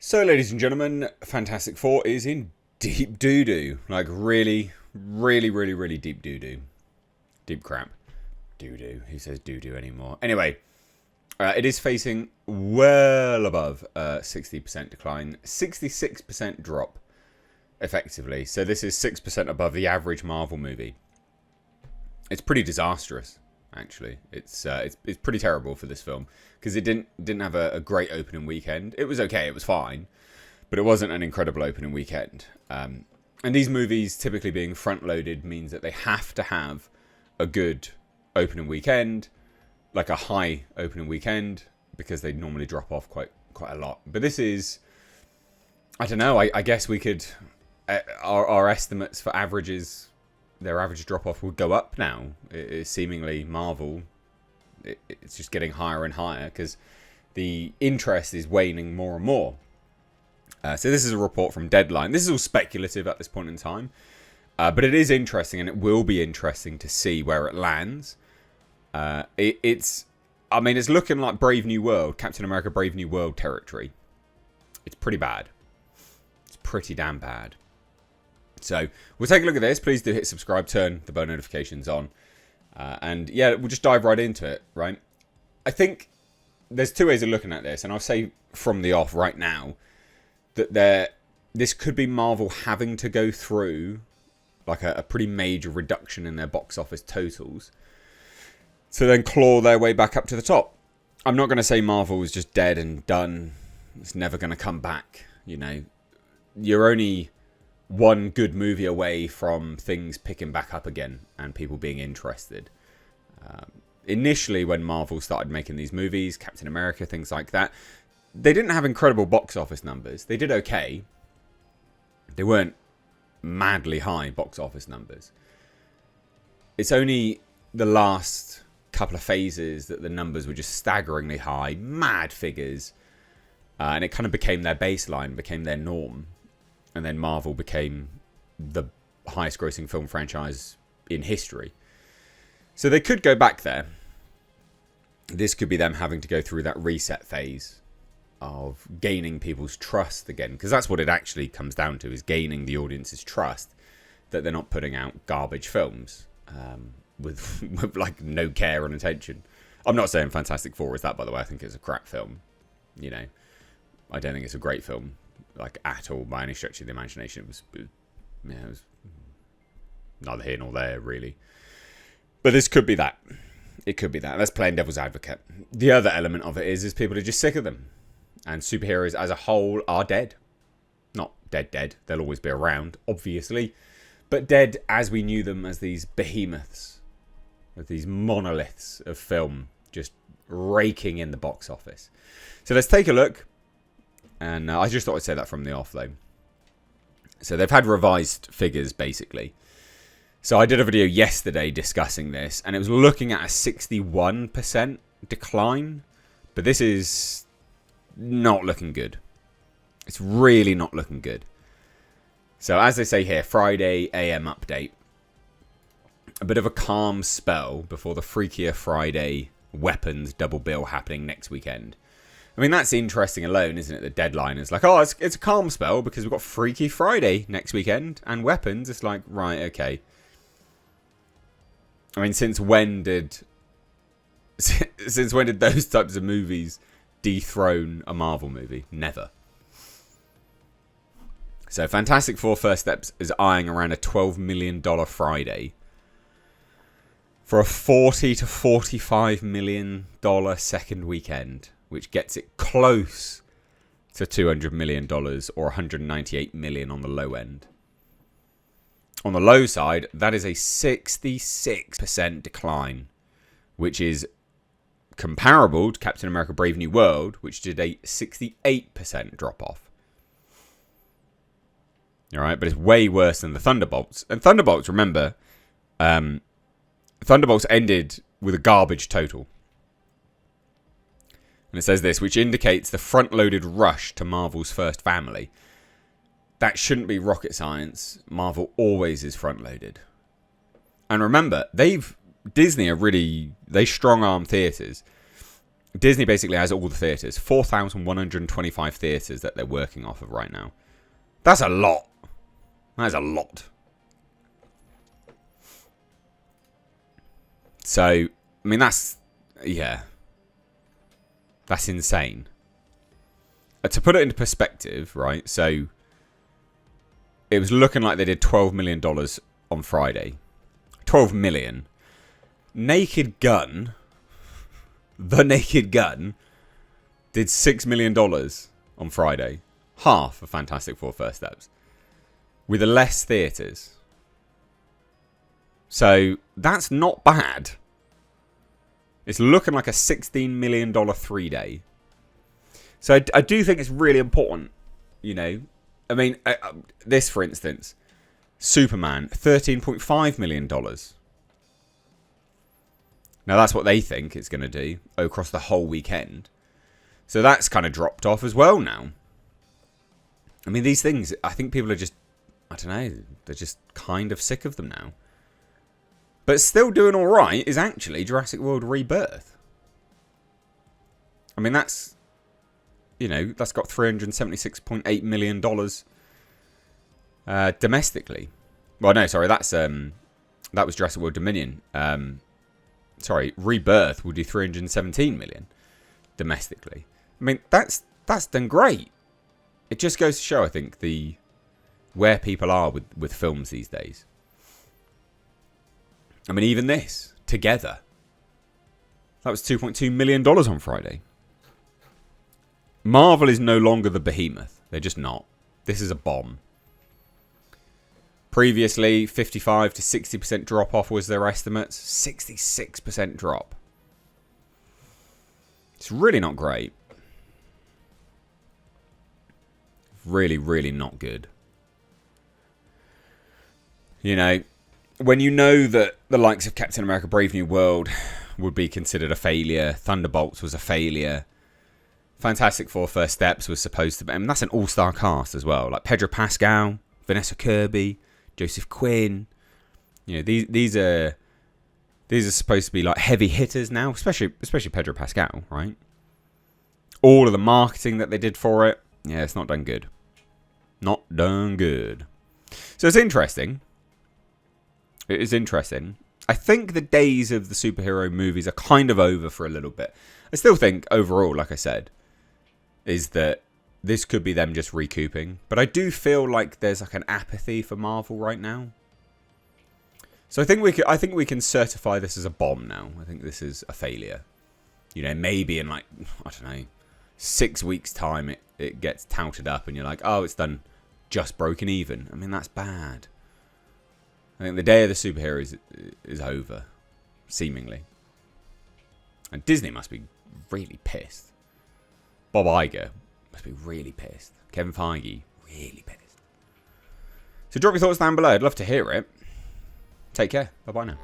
So, ladies and gentlemen, Fantastic Four is in deep doo-doo. Like, really, really, really, really deep doo-doo. Deep crap. Doo-doo. Who says doo-doo anymore? Anyway, it is facing well above 60% decline. 66% drop, effectively. So this is 6% above the average Marvel movie. It's pretty disastrous, actually. It's pretty terrible for this film because it didn't have a great opening weekend. It was okay, it was fine, but it wasn't an incredible opening weekend. And these movies typically being front loaded means that they have to have a good opening weekend, like a high opening weekend, because they normally drop off quite a lot. But this is, I don't know. I guess we could our estimates for averages. Their average drop-off would go up now. It's seemingly Marvel, it's just getting higher and higher because the interest is waning more and more. So this is a report from Deadline. This is all speculative at this point in time. But it is interesting, and it will be interesting to see where it lands. It's looking like Brave New World, Captain America Brave New World territory. It's pretty bad. It's pretty damn bad. So we'll take a look at this. Please do hit subscribe, turn the bell notifications on. And yeah, we'll just dive right into it, right? I think there's two ways of looking at this. And I'll say from the off right now that this could be Marvel having to go through like a pretty major reduction in their box office totals to then claw their way back up to the top. I'm not going to say Marvel is just dead and done. It's never going to come back. You know, you're only one good movie away from things picking back up again and people being interested. Initially, when Marvel started making these movies, Captain America, things like that, they didn't have incredible box office numbers. They did okay. They weren't madly high box office numbers. It's only the last couple of phases that the numbers were just staggeringly high, mad figures, and it kind of became their baseline, became their norm. And then Marvel became the highest grossing film franchise in history. So they could go back there. This could be them having to go through that reset phase of gaining people's trust again. Because that's what it actually comes down to, is gaining the audience's trust that they're not putting out garbage films with like no care and attention. I'm not saying Fantastic Four is that, by the way. I think it's a crap film. You know, I don't think it's a great film, like at all, by any stretch of the imagination. It was neither here nor there, really. But this could be that. It could be that. That's playing devil's advocate. The other element of it is people are just sick of them. And superheroes as a whole are dead. Not dead. They'll always be around, obviously. But dead as we knew them, as these behemoths, as these monoliths of film, just raking in the box office. So let's take a look. And I just thought I'd say that from the off, though. So they've had revised figures, basically. So I did a video yesterday discussing this, and it was looking at a 61% decline. But this is not looking good. It's really not looking good. So as they say here, Friday AM update. A bit of a calm spell before the freakier Friday weapons double bill happening next weekend. I mean, that's interesting alone, isn't it? The Deadline is like, oh, it's a calm spell because we've got Freaky Friday next weekend and weapons. It's like, right, okay. I mean, since when did those types of movies dethrone a Marvel movie? Never. So Fantastic Four First Steps is eyeing around a $12 million Friday for a $40 to $45 million second weekend, which gets it close to $200 million or $198 million on the low end. On the low side, that is a 66% decline, which is comparable to Captain America Brave New World, which did a 68% drop-off. All right, but it's way worse than the Thunderbolts. And Thunderbolts, remember, Thunderbolts ended with a garbage total. And it says this, which indicates the front-loaded rush to Marvel's first family. That shouldn't be rocket science. Marvel always is front-loaded. And remember, Disney are really, they strong-arm theatres. Disney basically has all the theatres. 4,125 theatres that they're working off of right now. That's a lot. That is a lot. So, I mean, that's... Yeah. That's insane. To put it into perspective, right? So, it was looking like they did $12 million on Friday. 12 million. Naked Gun... The Naked Gun did $6 million on Friday. Half of Fantastic Four First Steps. With less theatres. So, that's not bad. It's looking like a $16 million 3-day. So, I do think it's really important, you know. I mean, this, for instance. Superman, $13.5 million. Now, that's what they think it's going to do across the whole weekend. So that's kind of dropped off as well now. I mean, these things, I think people are just, I don't know, they're just kind of sick of them now. But still doing all right is actually Jurassic World Rebirth. I mean, that's, you know, that's got $376.8 million domestically. Well, no, sorry, that was Jurassic World Dominion. Rebirth will do 317 million domestically. I mean, that's done great. It just goes to show, I think, where people are with films these days. I mean, even this, Together, that was $2.2 million on Friday. Marvel is no longer the behemoth. They're just not. This is a bomb. Previously, 55 to 60% drop-off was their estimates. 66% drop. It's really not great. Really, really not good. You know, when you know that the likes of Captain America Brave New World would be considered a failure, Thunderbolts was a failure, Fantastic Four First Steps was supposed to be... I mean, that's an all-star cast as well. Like Pedro Pascal, Vanessa Kirby... Joseph Quinn, you know, these are supposed to be like heavy hitters now, especially Pedro Pascal, right? All of the marketing that they did for it, yeah, it's not done good. Not done good. So it's interesting. It is interesting. I think the days of the superhero movies are kind of over for a little bit. I still think overall, like I said, is that this could be them just recouping. But I do feel like there's like an apathy for Marvel right now. So I think we can certify this as a bomb now. I think this is a failure. You know, maybe in like, I don't know, 6 weeks time it gets touted up and you're like, oh, it's done just broken even. I mean, that's bad. I think the day of the superheroes is over, seemingly. And Disney must be really pissed. Bob Iger must be really pissed. Kevin Feige, really pissed. So drop your thoughts down below. I'd love to hear it. Take care. Bye-bye now.